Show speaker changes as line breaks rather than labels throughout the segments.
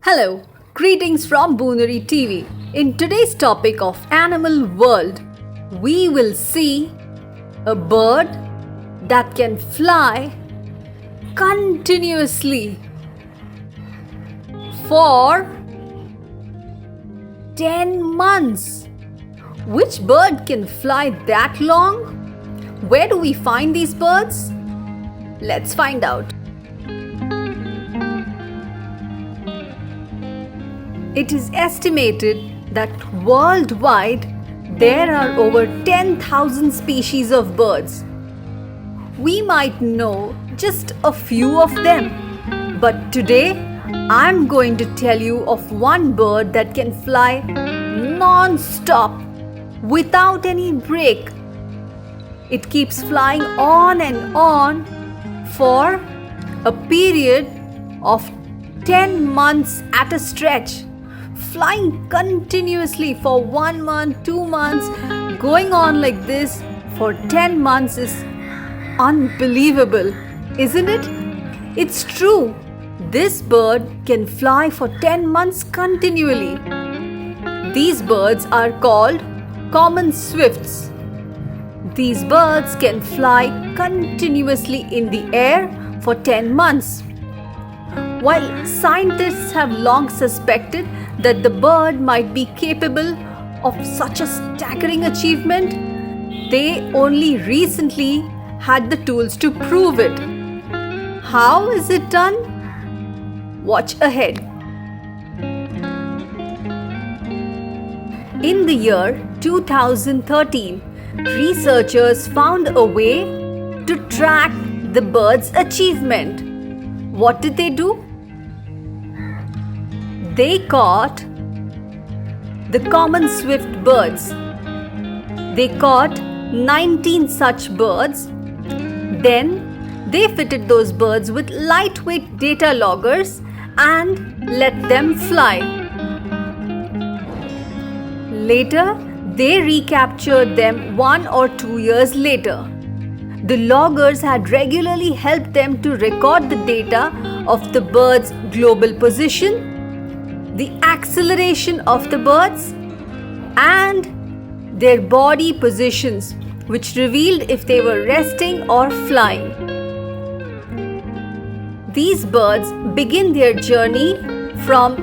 Hello, greetings from Booneri TV. In today's topic of animal world, we will see a bird that can fly continuously for 10 months. Which bird can fly that long? Where do we find these birds? Let's find out. It is estimated that worldwide there are over 10,000 species of birds. We might know just a few of them, but today I'm going to tell you of one bird that can fly non-stop without any break. It keeps flying on and on for a period of 10 months at a stretch. Flying continuously for 1 month, 2 months, going on like this for 10 months is unbelievable, isn't it? It's true. This bird can fly for 10 months continually. These birds are called common swifts. These birds can fly continuously in the air for 10 months. While scientists have long suspected that the bird might be capable of such a staggering achievement, they only recently had the tools to prove it. How is it done? Watch ahead. In the year 2013, researchers found a way to track the bird's achievement. What did they do? They caught the common swift birds. They caught 19 such birds. Then they fitted those birds with lightweight data loggers and let them fly. Later, they recaptured them 1 or 2 years later. The loggers had regularly helped them to record the data of the bird's global position, the acceleration of the birds, and their body positions, which revealed if they were resting or flying. These birds begin their journey from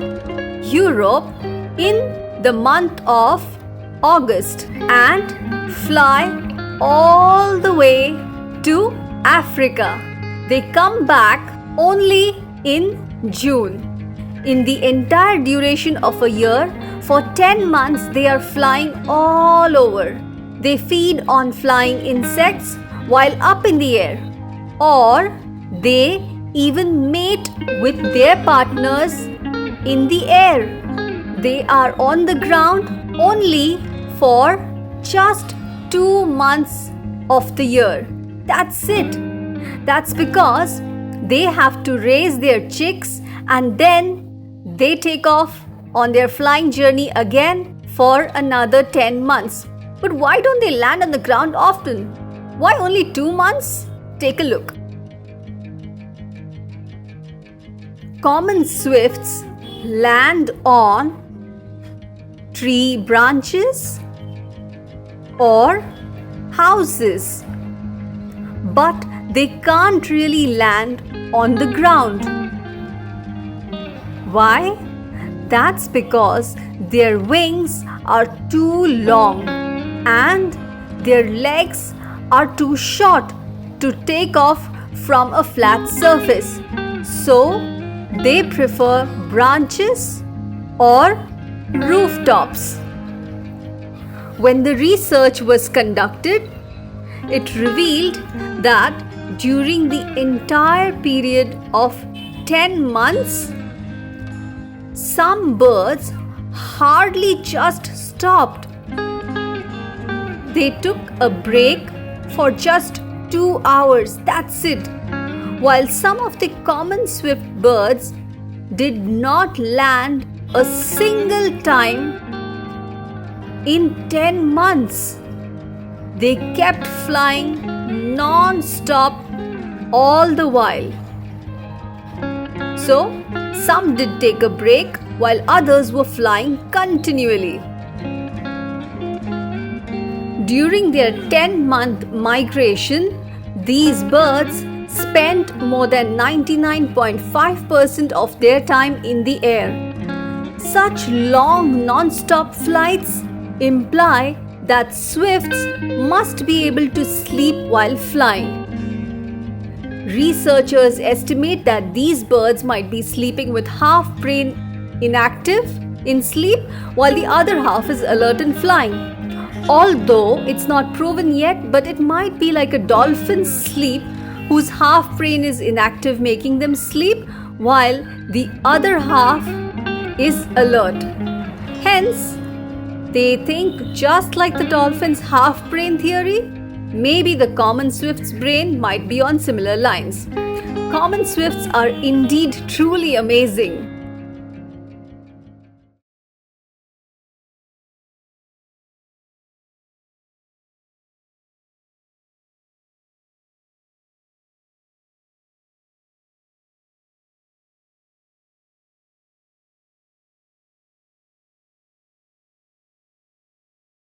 Europe in the month of August and fly all the way to Africa. They come back only in June. In the entire duration of a year, for 10 months they are flying all over. They feed on flying insects while up in the air, or they even mate with their partners in the air. They are on the ground only for just 2 months of the year. That's it. That's because they have to raise their chicks and then they take off on their flying journey again for another 10 months. But why don't they land on the ground often? Why only 2 months? Take a look. Common swifts land on tree branches or houses, but they can't really land on the ground. Why? That's because their wings are too long and their legs are too short to take off from a flat surface. So they prefer branches or rooftops. When the research was conducted, it revealed that during the entire period of 10 months, some birds hardly just stopped. They took a break for just 2 hours, that's it. While some of the common swift birds did not land a single time in 10 months. They kept flying non-stop all the while. So, Some did take a break while others were flying continually. During their 10-month migration, these birds spent more than 99.5% of their time in the air. Such long non-stop flights imply that swifts must be able to sleep while flying. Researchers estimate that these birds might be sleeping with half brain inactive in sleep while the other half is alert and flying. Although it's not proven yet, but it might be like a dolphin's sleep whose half brain is inactive making them sleep while the other half is alert. Hence, they think just like the dolphin's half brain theory, maybe the common swift's brain might be on similar lines. Common swifts are indeed truly amazing.